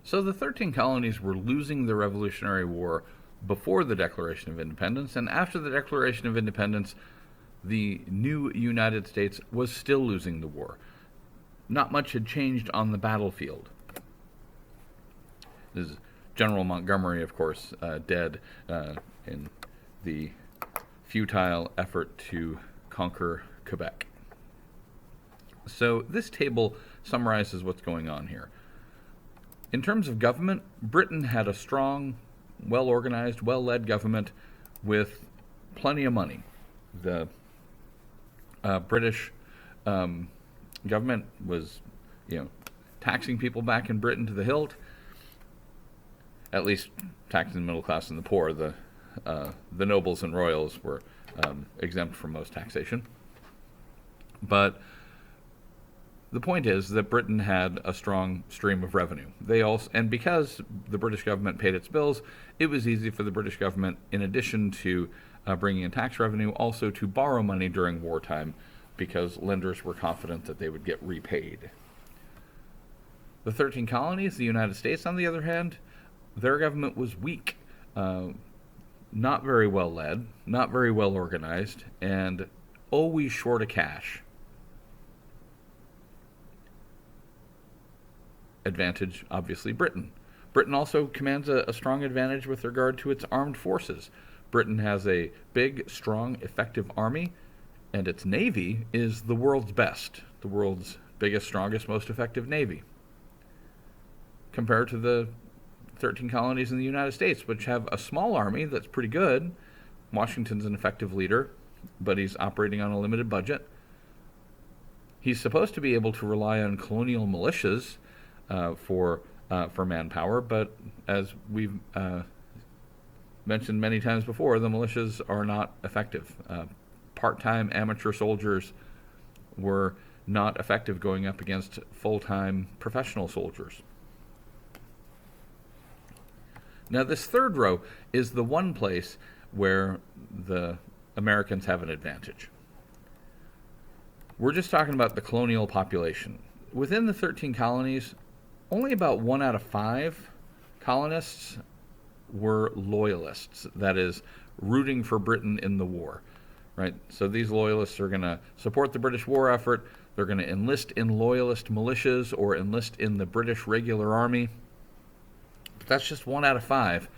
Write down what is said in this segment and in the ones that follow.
So the 13 colonies were losing the Revolutionary War before the Declaration of Independence, and after the Declaration of Independence, the new United States was still losing the war. Not much had changed on the battlefield. This is General Montgomery, of course, dead in the futile effort to conquer Quebec. So this table summarizes what's going on here. In terms of government, Britain had a strong, well-organized, well-led government with plenty of money. The British government was, taxing people back in Britain to the hilt, at least taxing the middle class and the poor. The nobles and royals were exempt from most taxation. But the point is that Britain had a strong stream of revenue. And because the British government paid its bills, it was easy for the British government, in addition to bringing in tax revenue, also to borrow money during wartime, because lenders were confident that they would get repaid. The 13 colonies, the United States, on the other hand, their government was weak, not very well led, not very well organized, and always short of cash. Advantage, obviously, Britain. Britain also commands a strong advantage with regard to its armed forces. Britain has a big, strong, effective army, and its navy is the world's best, the world's biggest, strongest, most effective navy, compared to the 13 colonies in the United States, which have a small army that's pretty good. Washington's an effective leader, but he's operating on a limited budget. He's supposed to be able to rely on colonial militias for manpower, but as we've mentioned many times before, the militias are not effective. Part-time amateur soldiers were not effective going up against full-time professional soldiers. Now, this third row is the one place where the Americans have an advantage. We're just talking about the colonial population. Within the 13 colonies, only about 1 out of 5 colonists were loyalists, that is, rooting for Britain in the war. Right? So these loyalists are going to support the British war effort. They're going to enlist in loyalist militias or enlist in the British regular army. But that's just 1 out of 5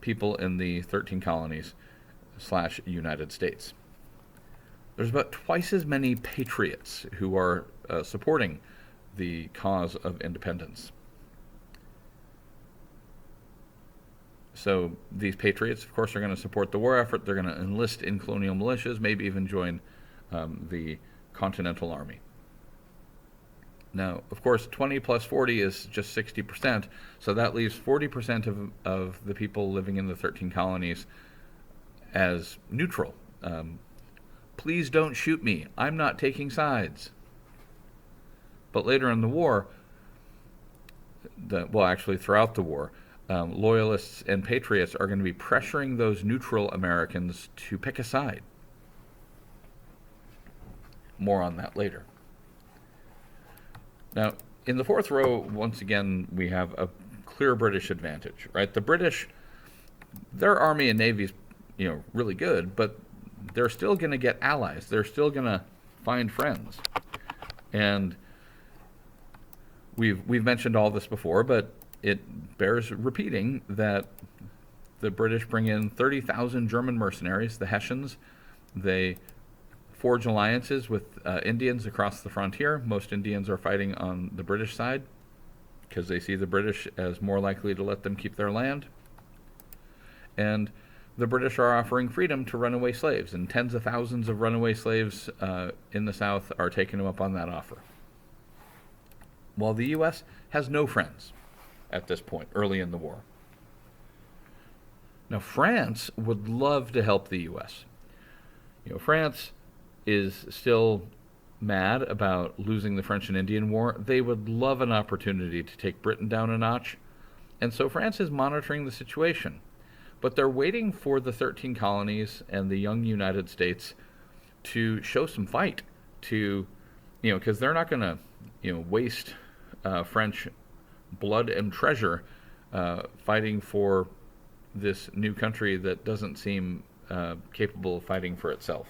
people in the 13 colonies / United States. There's about twice as many patriots who are supporting the cause of independence. So these patriots, of course, are going to support the war effort. They're going to enlist in colonial militias, maybe even join the Continental Army. Now, of course, 20 plus 40 is just 60%, so that leaves 40% of the people living in the 13 colonies as neutral. Please don't shoot me. I'm not taking sides. But later in the war, throughout the war, loyalists and patriots are going to be pressuring those neutral Americans to pick a side. More on that later. Now, in the fourth row, once again, we have a clear British advantage, right? The British, their army and navy is, really good, but they're still going to get allies. They're still going to find friends. And we've mentioned all this before, but it bears repeating that the British bring in 30,000 German mercenaries, the Hessians. They forge alliances with Indians across the frontier. Most Indians are fighting on the British side because they see the British as more likely to let them keep their land. And the British are offering freedom to runaway slaves, and tens of thousands of runaway slaves in the South are taking them up on that offer. While the U.S. has no friends at this point, early in the war. Now, France would love to help the U.S. France is still mad about losing the French and Indian War. They would love an opportunity to take Britain down a notch. And so France is monitoring the situation. But they're waiting for the 13 colonies and the young United States to show some fight, because they're not going to, waste French blood and treasure fighting for this new country that doesn't seem capable of fighting for itself.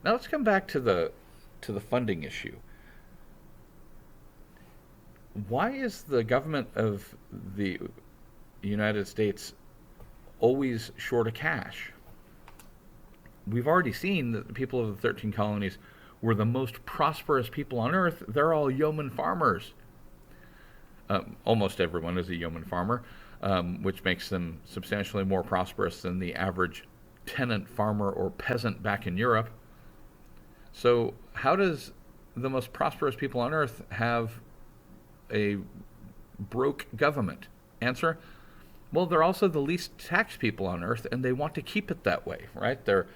Now let's come back to the funding issue. Why is the government of the United States always short of cash? We've already seen that the people of the 13 colonies were the most prosperous people on earth. They're all yeoman farmers. Almost everyone is a yeoman farmer, which makes them substantially more prosperous than the average tenant farmer or peasant back in Europe. So how does the most prosperous people on earth have a broke government? Answer: well, they're also the least taxed people on earth, and they want to keep it that way, right? They're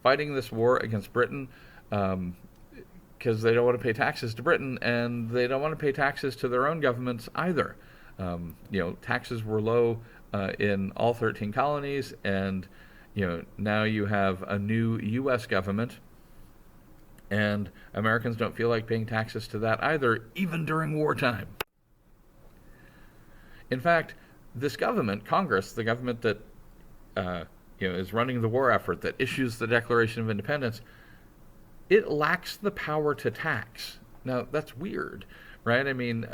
fighting this war against Britain because they don't want to pay taxes to Britain, and they don't want to pay taxes to their own governments either. Taxes were low in all 13 colonies, and now you have a new U.S. government, and Americans don't feel like paying taxes to that either, even during wartime. In fact, this government, Congress, the government that is running the war effort, that issues the Declaration of Independence, it lacks the power to tax. Now, that's weird, right? I mean,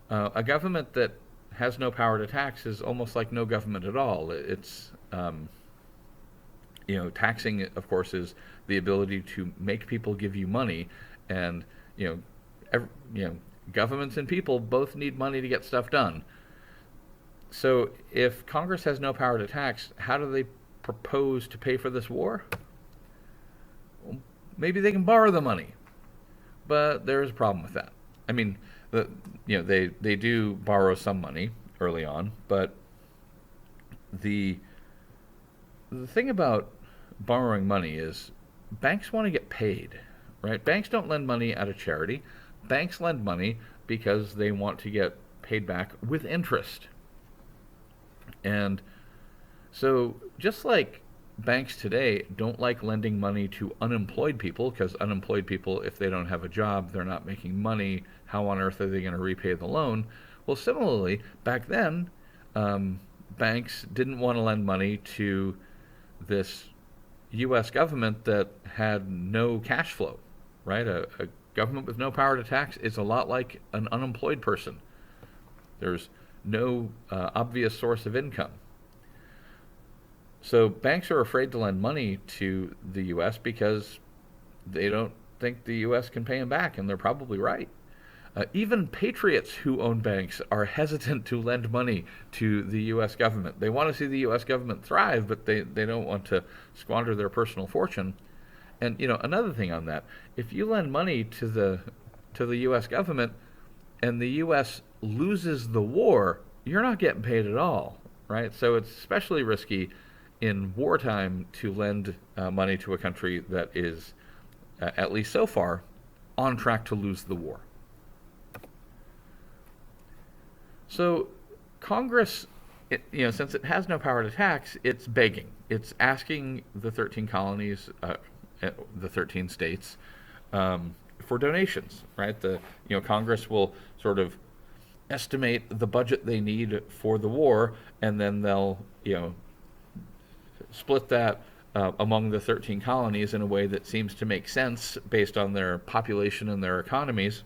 a government that has no power to tax is almost like no government at all. It's, taxing, of course, is the ability to make people give you money, and, governments and people both need money to get stuff done. So if Congress has no power to tax, how do they propose to pay for this war? Well, maybe they can borrow the money, but there's a problem with that. I mean, they do borrow some money early on, but the thing about borrowing money is banks want to get paid, right? Banks don't lend money out of charity. Banks lend money because they want to get paid back with interest. And so just like banks today don't like lending money to unemployed people, because unemployed people, if they don't have a job, they're not making money, how on earth are they going to repay the loan? Well, similarly, back then, banks didn't want to lend money to this U.S. government that had no cash flow, right? A government with no power to tax is a lot like an unemployed person. There's no obvious source of income. So banks are afraid to lend money to the U.S. because they don't think the U.S. can pay them back, and they're probably right. Even patriots who own banks are hesitant to lend money to the U.S. government. They want to see the U.S. government thrive, but they don't want to squander their personal fortune. And another thing on that, if you lend money to the U.S. government and the U.S. loses the war, you're not getting paid at all, right? So it's especially risky in wartime to lend money to a country that is, at least so far, on track to lose the war. So Congress, since it has no power to tax, it's begging. It's asking the 13 colonies, the 13 states, for donations, right? Congress will sort of estimate the budget they need for the war, and then they'll, split that among the 13 colonies in a way that seems to make sense based on their population and their economies.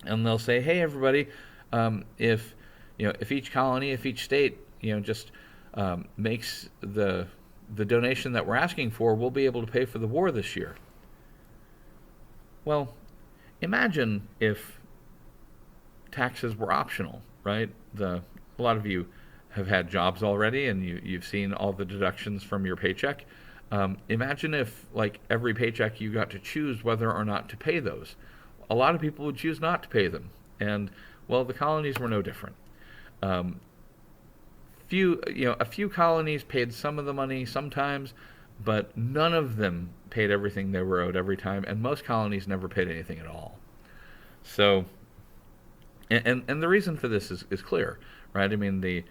And they'll say, hey, everybody, if each colony, if each state, just makes the donation that we're asking for, we'll be able to pay for the war this year. Well, imagine if taxes were optional, right? A lot of you have had jobs already, and you've seen all the deductions from your paycheck. Imagine if, like, every paycheck you got to choose whether or not to pay those. A lot of people would choose not to pay them, and well, the colonies were no different. A few colonies paid some of the money sometimes, but none of them paid everything they were owed every time, and most colonies never paid anything at all. So, and the reason for this is clear, right? I mean,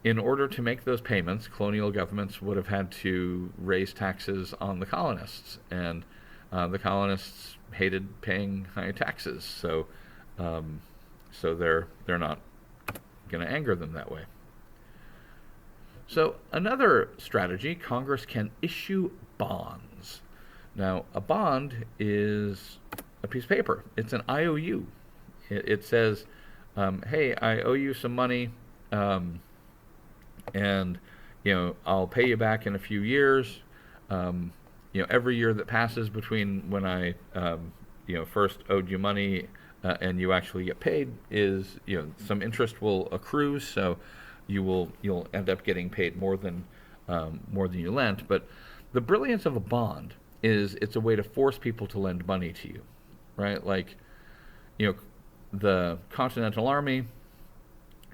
in order to make those payments, colonial governments would have had to raise taxes on the colonists, and the colonists hated paying high taxes, so they're not going to anger them that way. So another strategy, Congress can issue bonds. Now, a bond is a piece of paper. It's an IOU. It says, hey, I owe you some money, and I'll pay you back in a few years. Every year that passes between when I first owed you money and you actually get paid is some interest will accrue, so you'll end up getting paid more than you lent. But the brilliance of a bond is it's a way to force people to lend money to you, right? Like the Continental Army,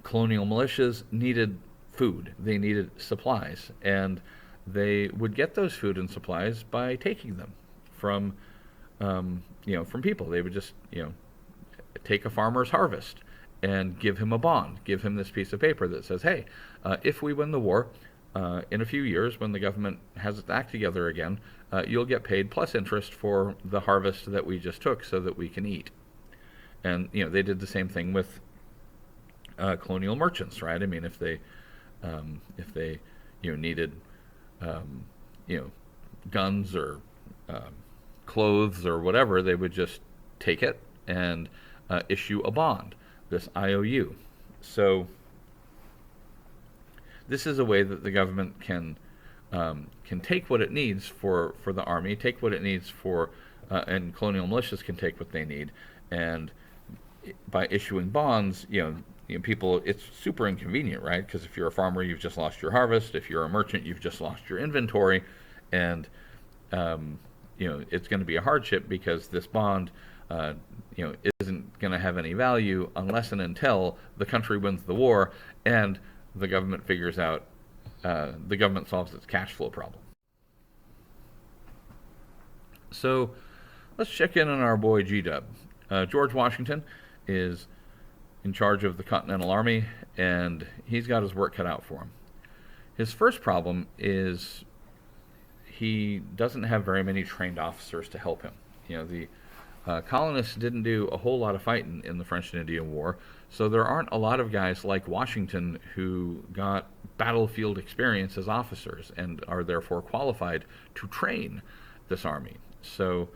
colonial militias needed food, they needed supplies, and they would get those food and supplies by taking them from from people. They would just take a farmer's harvest and give him a bond, give him this piece of paper that says, hey, if we win the war, in a few years when the government has its act together again, you'll get paid plus interest for the harvest that we just took so that we can eat. And they did the same thing with colonial merchants, right? I mean, if they needed guns or clothes or whatever, they would just take it and issue a bond, this IOU. So this is a way that the government can take what it needs for the army, take what it needs for, and colonial militias can take what they need, and by issuing bonds, people, it's super inconvenient, right? Because if you're a farmer, you've just lost your harvest. If you're a merchant, you've just lost your inventory, and it's going to be a hardship because this bond, isn't going to have any value unless and until the country wins the war and the government figures out, the government solves its cash flow problem. So let's check in on our boy G-Dub. George Washington is in charge of the Continental Army, and he's got his work cut out for him. His first problem is he doesn't have very many trained officers to help him. The colonists didn't do a whole lot of fighting in the French and Indian War, so there aren't a lot of guys like Washington who got battlefield experience as officers and are therefore qualified to train this army. So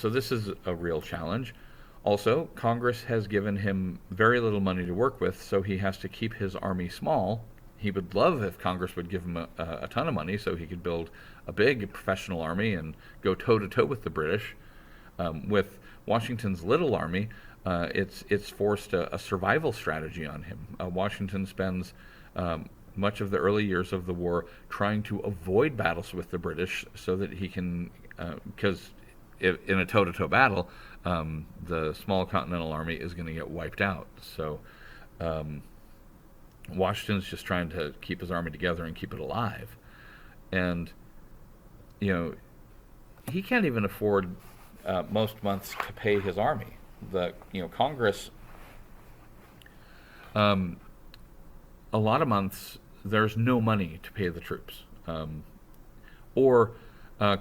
this is a real challenge. Also, Congress has given him very little money to work with, so he has to keep his army small. He would love if Congress would give him a ton of money so he could build a big professional army and go toe-to-toe with the British. With Washington's little army, it's forced a survival strategy on him. Washington spends much of the early years of the war trying to avoid battles with the British so that he can, because in a toe-to-toe battle, the small Continental Army is going to get wiped out. So Washington's just trying to keep his army together and keep it alive. And, he can't even afford most months to pay his army. Congress, a lot of months, there's no money to pay the troops.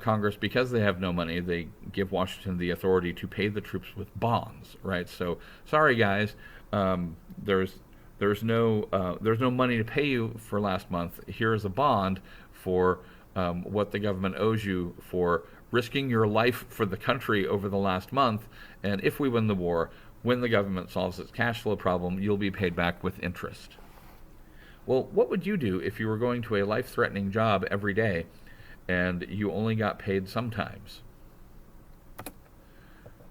Congress, because they have no money, they give Washington the authority to pay the troops with bonds, right? So, sorry guys, there's no money to pay you for last month. Here's a bond for what the government owes you for risking your life for the country over the last month. And if we win the war, when the government solves its cash flow problem, you'll be paid back with interest. Well, what would you do if you were going to a life-threatening job every day and you only got paid sometimes?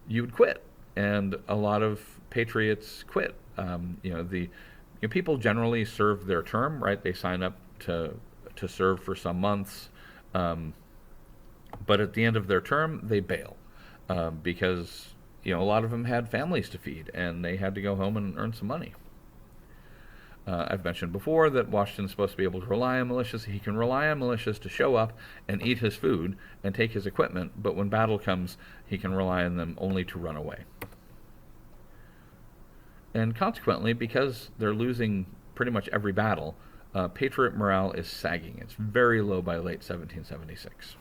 You would quit, and a lot of patriots quit. People generally serve their term, right? They sign up to serve for some months, but at the end of their term, they bail because a lot of them had families to feed, and they had to go home and earn some money. I've mentioned before that Washington's supposed to be able to rely on militias. He can rely on militias to show up and eat his food and take his equipment, but when battle comes, he can rely on them only to run away. And consequently, because they're losing pretty much every battle, Patriot morale is sagging. It's very low by late 1776.